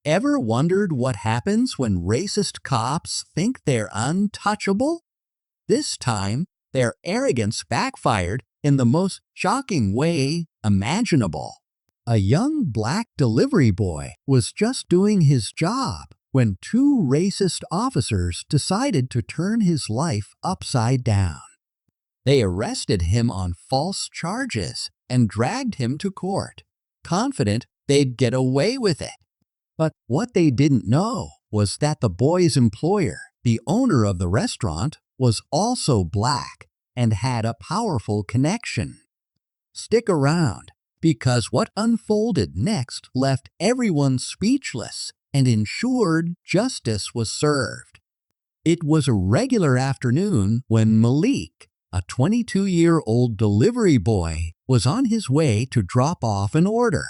Ever wondered what happens when racist cops think they're untouchable? This time, their arrogance backfired in the most shocking way imaginable. A young black delivery boy was just doing his job when two racist officers decided to turn his life upside down. They arrested him on false charges and dragged him to court, confident they'd get away with it. But what they didn't know was that the boy's employer, the owner of the restaurant, was also black and had a powerful connection. Stick around, because what unfolded next left everyone speechless and ensured justice was served. It was a regular afternoon when Malik, a 22-year-old delivery boy, was on his way to drop off an order.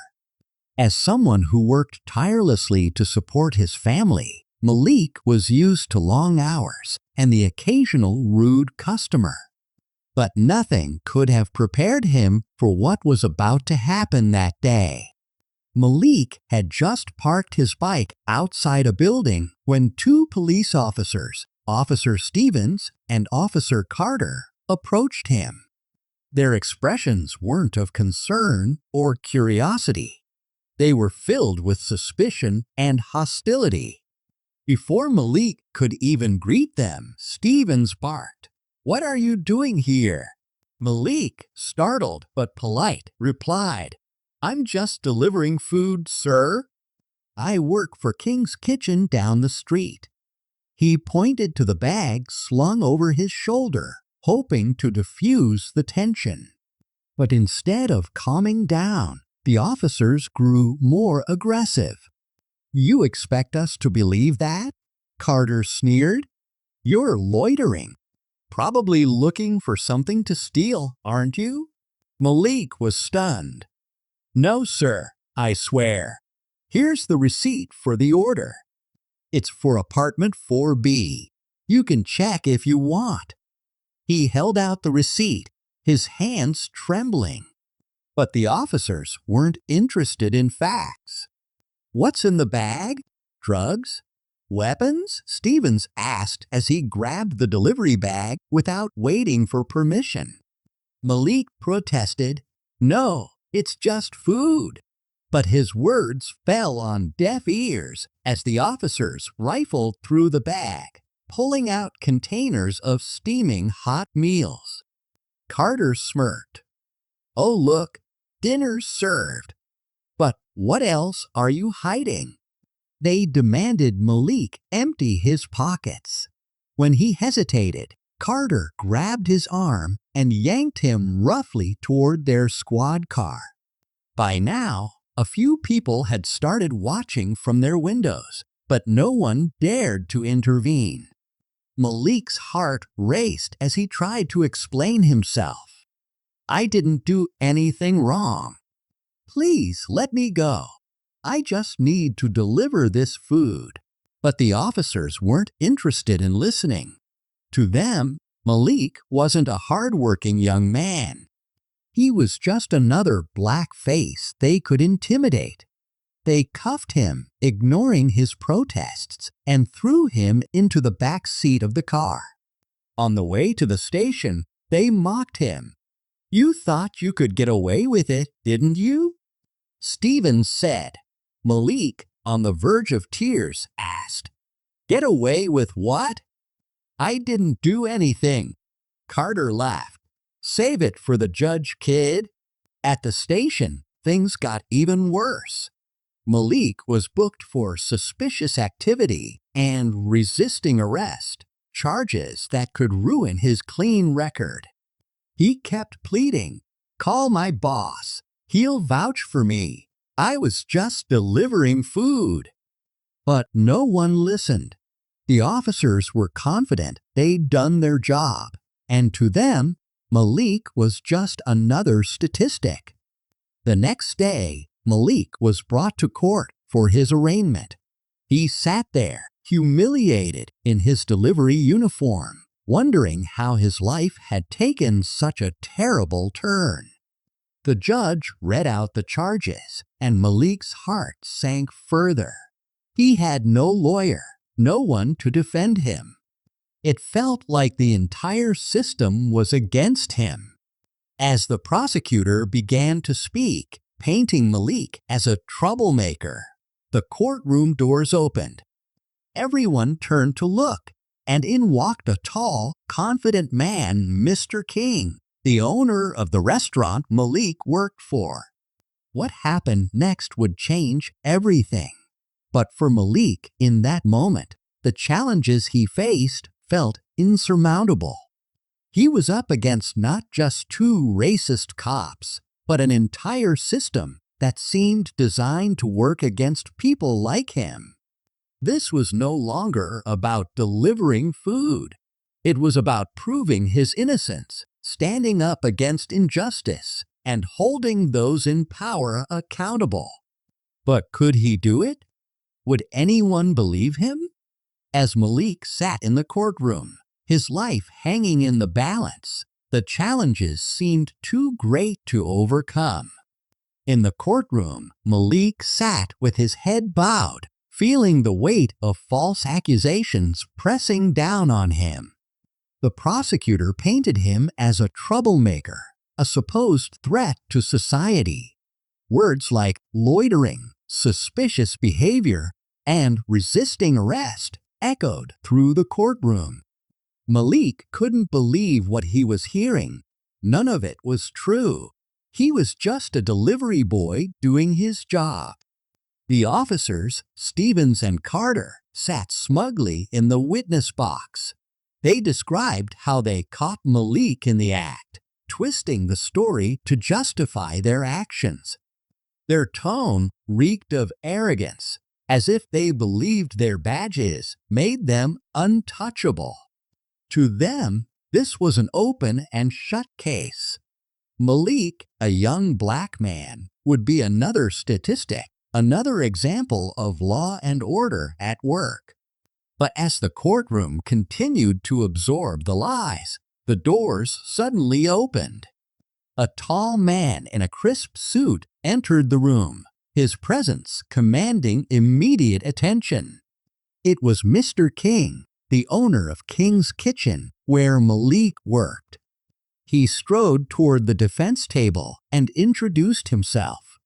As someone who worked tirelessly to support his family, Malik was used to long hours and the occasional rude customer. But nothing could have prepared him for what was about to happen that day. Malik had just parked his bike outside a building when two police officers, Officer Stevens and Officer Carter, approached him. Their expressions weren't of concern or curiosity. They were filled with suspicion and hostility. Before Malik could even greet them, Stevens barked, "What are you doing here?" Malik, startled but polite, replied, "I'm just delivering food, sir. I work for King's Kitchen down the street." He pointed to the bag slung over his shoulder, hoping to diffuse the tension. But instead of calming down, the officers grew more aggressive. "You expect us to believe that?" Carter sneered. "You're loitering. Probably looking for something to steal, aren't you?" Malik was stunned. "No, sir, I swear. Here's the receipt for the order. It's for apartment 4B. You can check if you want." He held out the receipt, his hands trembling. But the officers weren't interested in facts. "What's in the bag? Drugs? Weapons?" Stevens asked as he grabbed the delivery bag without waiting for permission. Malik protested, "No, it's just food." But his words fell on deaf ears as the officers rifled through the bag, pulling out containers of steaming hot meals. Carter smirked. "Oh, look, dinner's served. But what else are you hiding?" They demanded Malik empty his pockets. When he hesitated, Carter grabbed his arm and yanked him roughly toward their squad car. By now, a few people had started watching from their windows, but no one dared to intervene. Malik's heart raced as he tried to explain himself. "I didn't do anything wrong. Please let me go. I just need to deliver this food." But the officers weren't interested in listening. To them, Malik wasn't a hardworking young man. He was just another black face they could intimidate. They cuffed him, ignoring his protests, and threw him into the back seat of the car. On the way to the station, they mocked him. "You thought you could get away with it, didn't you?" Stevens said. Malik, on the verge of tears, asked, "Get away with what?" "I didn't do anything." Carter laughed. "Save it for the judge, kid." At the station, things got even worse. Malik was booked for suspicious activity and resisting arrest, charges that could ruin his clean record. He kept pleading, "Call my boss. He'll vouch for me. I was just delivering food." But no one listened. The officers were confident they'd done their job, and to them, Malik was just another statistic. The next day, Malik was brought to court for his arraignment. He sat there, humiliated in his delivery uniform, wondering how his life had taken such a terrible turn. The judge read out the charges, and Malik's heart sank further. He had no lawyer, no one to defend him. It felt like the entire system was against him. As the prosecutor began to speak, painting Malik as a troublemaker, the courtroom doors opened. Everyone turned to look, and in walked a tall, confident man, Mr. King, the owner of the restaurant Malik worked for. What happened next would change everything. But for Malik, in that moment, the challenges he faced felt insurmountable. He was up against not just two racist cops, but an entire system that seemed designed to work against people like him. This was no longer about delivering food. It was about proving his innocence, standing up against injustice, and holding those in power accountable. But could he do it? Would anyone believe him? As Malik sat in the courtroom, his life hanging in the balance, the challenges seemed too great to overcome. In the courtroom, Malik sat with his head bowed, feeling the weight of false accusations pressing down on him. The prosecutor painted him as a troublemaker, a supposed threat to society. Words like loitering, suspicious behavior, and resisting arrest echoed through the courtroom. Malik couldn't believe what he was hearing. None of it was true. He was just a delivery boy doing his job. The officers, Stevens and Carter, sat smugly in the witness box. They described how they caught Malik in the act, twisting the story to justify their actions. Their tone reeked of arrogance, as if they believed their badges made them untouchable. To them, this was an open and shut case. Malik, a young black man, would be another statistic, another example of law and order at work. But as the courtroom continued to absorb the lies, the doors suddenly opened. A tall man in a crisp suit entered the room, his presence commanding immediate attention. It was Mr. King, the owner of King's Kitchen, where Malik worked. He strode toward the defense table and introduced himself.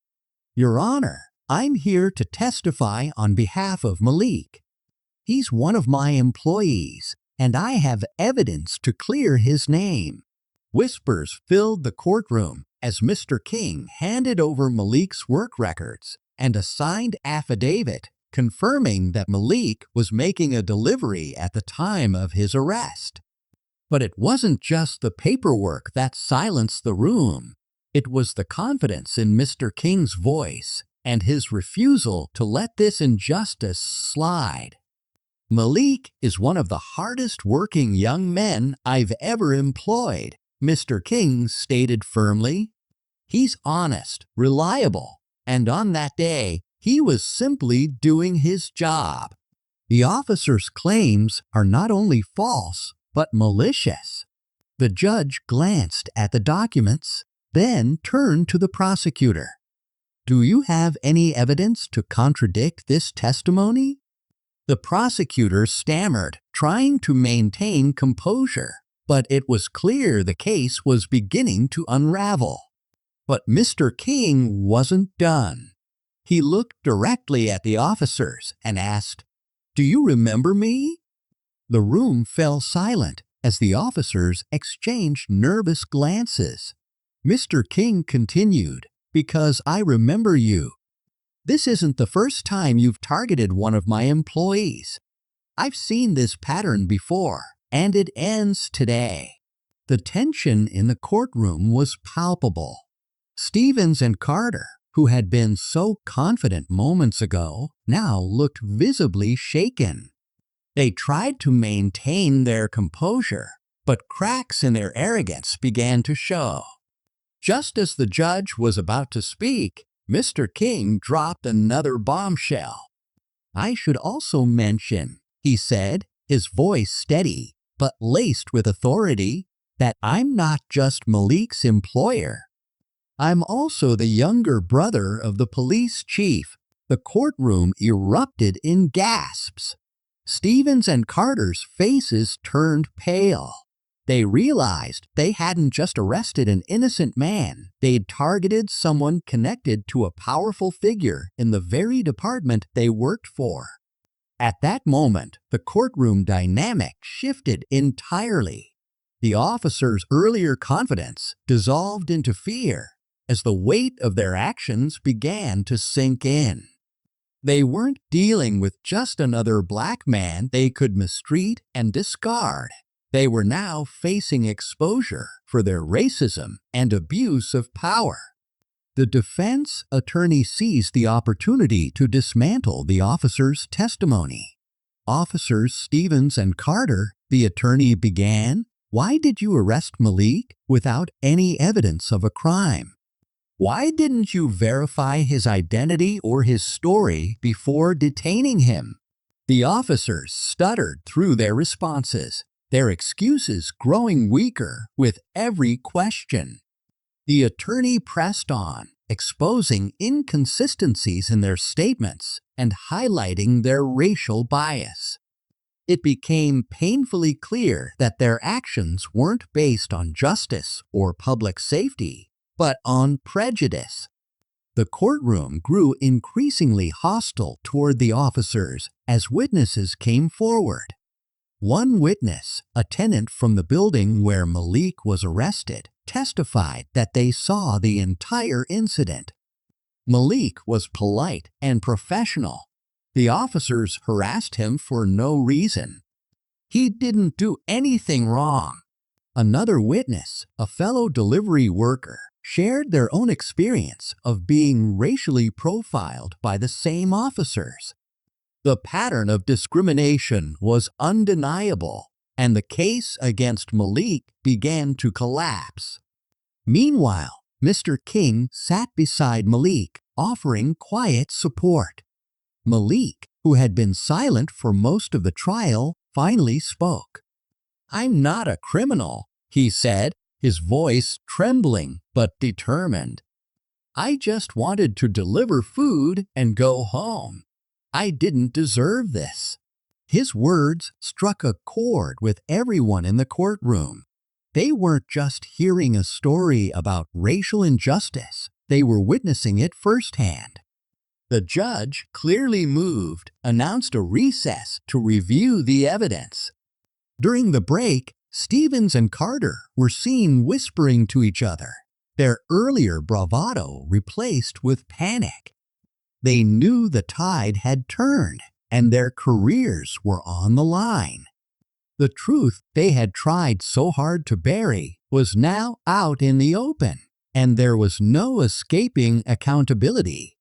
"Your Honor, I'm here to testify on behalf of Malik. He's one of my employees, and I have evidence to clear his name." Whispers filled the courtroom as Mr. King handed over Malik's work records and a signed affidavit confirming that Malik was making a delivery at the time of his arrest. But it wasn't just the paperwork that silenced the room. It was the confidence in Mr. King's voice and his refusal to let this injustice slide. "Malik is one of the hardest working young men I've ever employed," Mr. King stated firmly. "He's honest, reliable, and on that day, he was simply doing his job." The officer's claims are not only false, but malicious. The judge glanced at the documents, then turned to the prosecutor. "Do you have any evidence to contradict this testimony?" The prosecutor stammered, trying to maintain composure, but it was clear the case was beginning to unravel. But Mr. King wasn't done. He looked directly at the officers and asked, "Do you remember me?" The room fell silent as the officers exchanged nervous glances. Mr. King continued, "Because I remember you. This isn't the first time you've targeted one of my employees. I've seen this pattern before, and it ends today." The tension in the courtroom was palpable. Stevens and Carter, who had been so confident moments ago, now looked visibly shaken. They tried to maintain their composure, but cracks in their arrogance began to show. Just as the judge was about to speak, Mr. King dropped another bombshell. "I should also mention," he said, his voice steady but laced with authority, "that I'm not just Malik's employer. I'm also the younger brother of the police chief, The courtroom erupted in gasps. Stevens and Carter's faces turned pale. They realized they hadn't just arrested an innocent man, they'd targeted someone connected to a powerful figure in the very department they worked for. At that moment, the courtroom dynamic shifted entirely. The officers' earlier confidence dissolved into fear as the weight of their actions began to sink in. They weren't dealing with just another black man they could mistreat and discard. They were now facing exposure for their racism and abuse of power. The defense attorney seized the opportunity to dismantle the officers' testimony. "Officers Stevens and Carter," the attorney began, "why did you arrest Malik without any evidence of a crime? Why didn't you verify his identity or his story before detaining him?" The officers stuttered through their responses, their excuses growing weaker with every question. The attorney pressed on, exposing inconsistencies in their statements and highlighting their racial bias. It became painfully clear that their actions weren't based on justice or public safety, but on prejudice. The courtroom grew increasingly hostile toward the officers as witnesses came forward. One witness, a tenant from the building where Malik was arrested, testified that they saw the entire incident. Malik was polite and professional. The officers harassed him for no reason. He didn't do anything wrong. Another witness, a fellow delivery worker, shared their own experience of being racially profiled by the same officers. The pattern of discrimination was undeniable, and the case against Malik began to collapse. Meanwhile, Mr. King sat beside Malik, offering quiet support. Malik, who had been silent for most of the trial, finally spoke. "I'm not a criminal," he said, his voice trembling but determined. "I just wanted to deliver food and go home. I didn't deserve this." His words struck a chord with everyone in the courtroom. They weren't just hearing a story about racial injustice, they were witnessing it firsthand. The judge, clearly moved, announced a recess to review the evidence. During the break, Stevens and Carter were seen whispering to each other, their earlier bravado replaced with panic. They knew the tide had turned, and their careers were on the line. The truth they had tried so hard to bury was now out in the open, and there was no escaping accountability.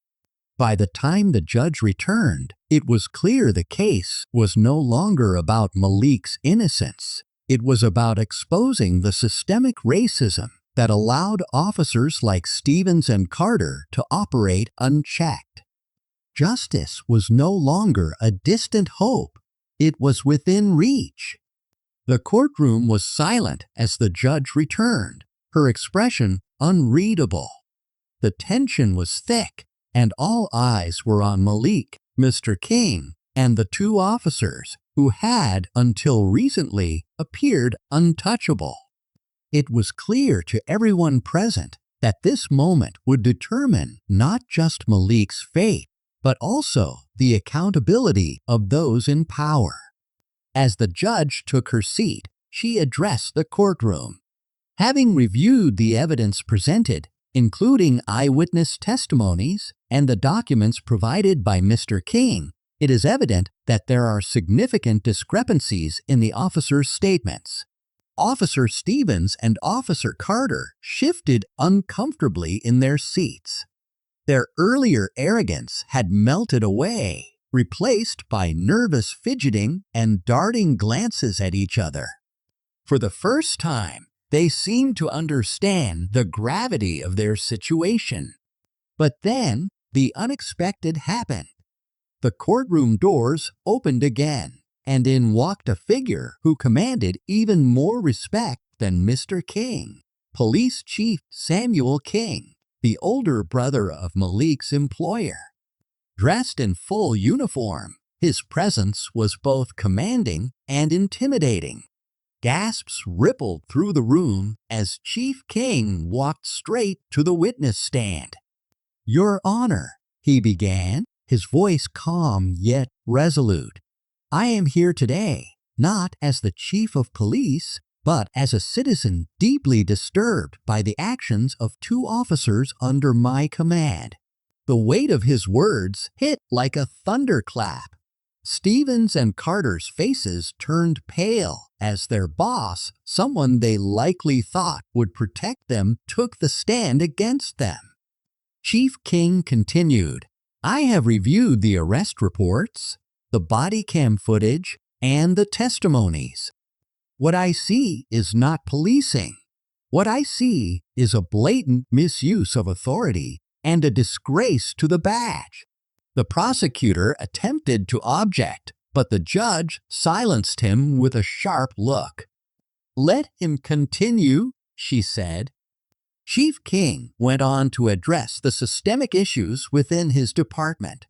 By the time the judge returned, it was clear the case was no longer about Malik's innocence. It was about exposing the systemic racism that allowed officers like Stevens and Carter to operate unchecked. Justice was no longer a distant hope. It was within reach. The courtroom was silent as the judge returned, her expression unreadable. The tension was thick, and all eyes were on Malik, Mr. King, and the two officers who had, until recently, appeared untouchable. It was clear to everyone present that this moment would determine not just Malik's fate, but also the accountability of those in power. As the judge took her seat, she addressed the courtroom. Having reviewed the evidence presented, including eyewitness testimonies and the documents provided by Mr. King, it is evident that there are significant discrepancies in the officers' statements. Officer Stevens and Officer Carter shifted uncomfortably in their seats. Their earlier arrogance had melted away, replaced by nervous fidgeting and darting glances at each other. For the first time, they seemed to understand the gravity of their situation. But then, the unexpected happened. The courtroom doors opened again, and in walked a figure who commanded even more respect than Mr. King, Police Chief Samuel King, the older brother of Malik's employer. Dressed in full uniform, his presence was both commanding and intimidating. Gasps rippled through the room as Chief King walked straight to the witness stand. "Your Honor," he began, his voice calm yet resolute. "I am here today, not as the chief of police, but as a citizen deeply disturbed by the actions of two officers under my command." The weight of his words hit like a thunderclap. Stevens and Carter's faces turned pale as their boss, someone they likely thought would protect them, took the stand against them. Chief King continued, "I have reviewed the arrest reports, the body cam footage, and the testimonies. What I see is not policing. What I see is a blatant misuse of authority and a disgrace to the badge." The prosecutor attempted to object, but the judge silenced him with a sharp look. "Let him continue," she said. Chief King went on to address the systemic issues within his department.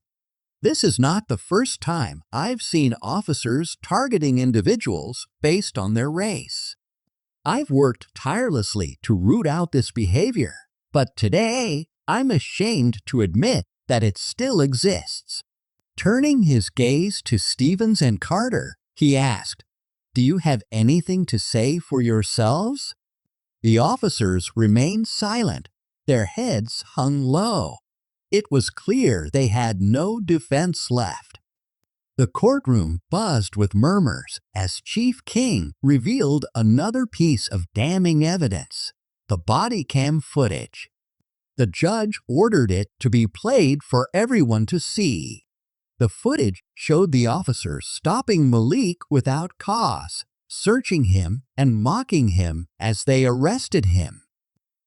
"This is not the first time I've seen officers targeting individuals based on their race. I've worked tirelessly to root out this behavior, but today I'm ashamed to admit that it still exists." Turning his gaze to Stevens and Carter, he asked, "Do you have anything to say for yourselves?" The officers remained silent, their heads hung low. It was clear they had no defense left. The courtroom buzzed with murmurs as Chief King revealed another piece of damning evidence: the body cam footage. The judge ordered it to be played for everyone to see. The footage showed the officers stopping Malik without cause, searching him and mocking him as they arrested him.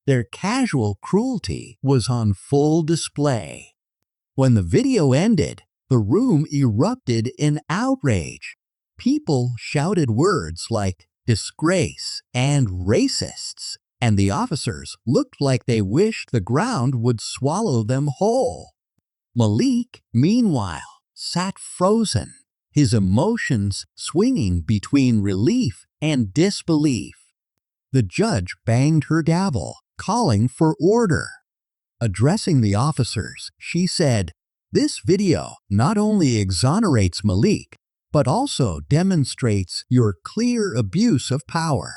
Their casual cruelty was on full display. When the video ended, the room erupted in outrage. People shouted words like disgrace and racists, and the officers looked like they wished the ground would swallow them whole. Malik, meanwhile, sat frozen, his emotions swinging between relief and disbelief. The judge banged her gavel, calling for order. Addressing the officers, she said, "This video not only exonerates Malik, but also demonstrates your clear abuse of power.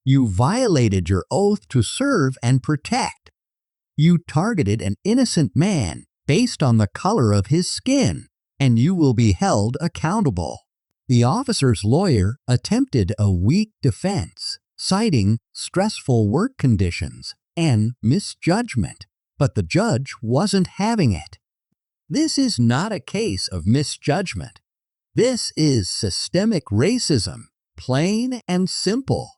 You violated your oath to serve and protect. You targeted an innocent man based on the color of his skin, and you will be held accountable." The officer's lawyer attempted a weak defense, citing stressful work conditions and misjudgment, but the judge wasn't having it. This is not a case of misjudgment. This is systemic racism, plain and simple.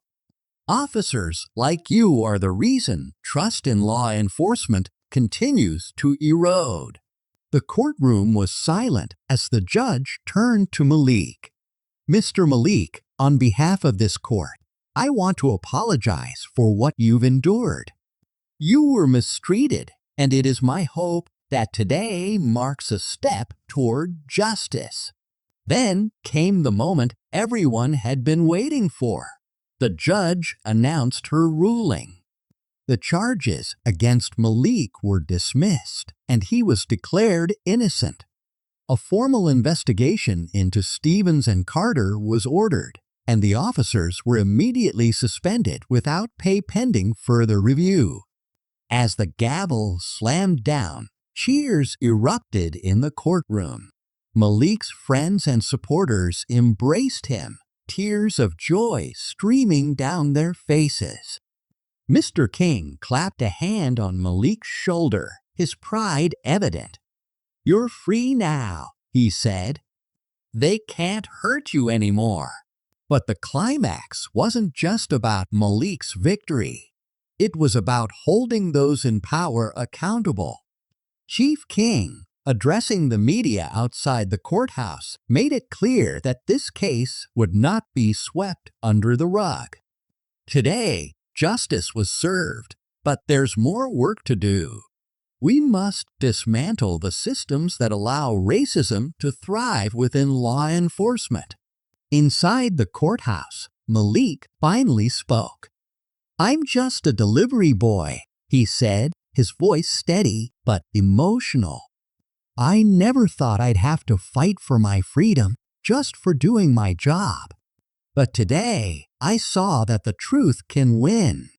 Officers like you are the reason trust in law enforcement continues to erode. The courtroom was silent as the judge turned to Malik. "Mr. Malik, on behalf of this court, I want to apologize for what you've endured. You were mistreated, and it is my hope that today marks a step toward justice." Then came the moment everyone had been waiting for. The judge announced her ruling. The charges against Malik were dismissed, and he was declared innocent. A formal investigation into Stevens and Carter was ordered, and the officers were immediately suspended without pay pending further review. As the gavel slammed down, cheers erupted in the courtroom. Malik's friends and supporters embraced him, tears of joy streaming down their faces. Mr. King clapped a hand on Malik's shoulder, his pride evident. "You're free now," he said. "They can't hurt you anymore." But the climax wasn't just about Malik's victory. It was about holding those in power accountable. Chief King, addressing the media outside the courthouse, made it clear that this case would not be swept under the rug. Today, justice was served, but there's more work to do. We must dismantle the systems that allow racism to thrive within law enforcement. Inside the courthouse, Malik finally spoke. "I'm just a delivery boy," he said, his voice steady but emotional. "I never thought I'd have to fight for my freedom just for doing my job. But today, I saw that the truth can win.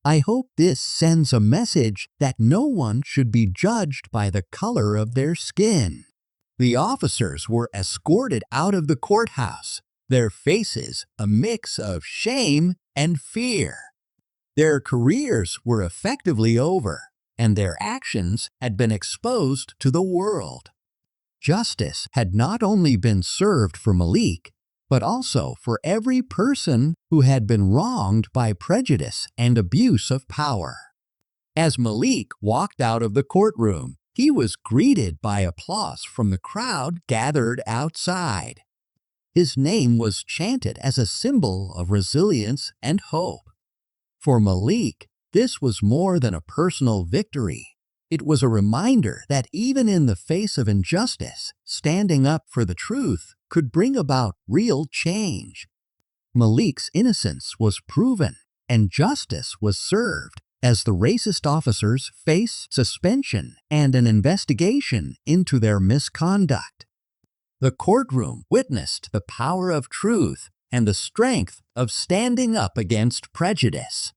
I hope this sends a message that no one should be judged by the color of their skin." The officers were escorted out of the courthouse, their faces a mix of shame and fear. Their careers were effectively over, and their actions had been exposed to the world. Justice had not only been served for Malik, but also for every person who had been wronged by prejudice and abuse of power. As Malik walked out of the courtroom, he was greeted by applause from the crowd gathered outside. His name was chanted as a symbol of resilience and hope. For Malik, this was more than a personal victory. It was a reminder that even in the face of injustice, standing up for the truth could bring about real change. Malik's innocence was proven, and justice was served as the racist officers faced suspension and an investigation into their misconduct. The courtroom witnessed the power of truth and the strength of standing up against prejudice.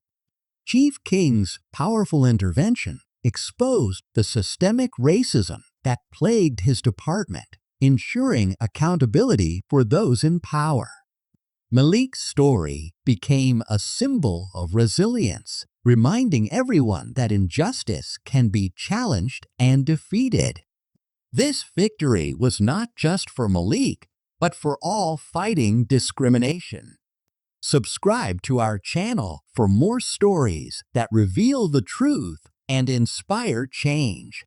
Chief King's powerful intervention exposed the systemic racism that plagued his department, ensuring accountability for those in power. Malik's story became a symbol of resilience, reminding everyone that injustice can be challenged and defeated. This victory was not just for Malik, but for all fighting discrimination. Subscribe to our channel for more stories that reveal the truth and inspire change.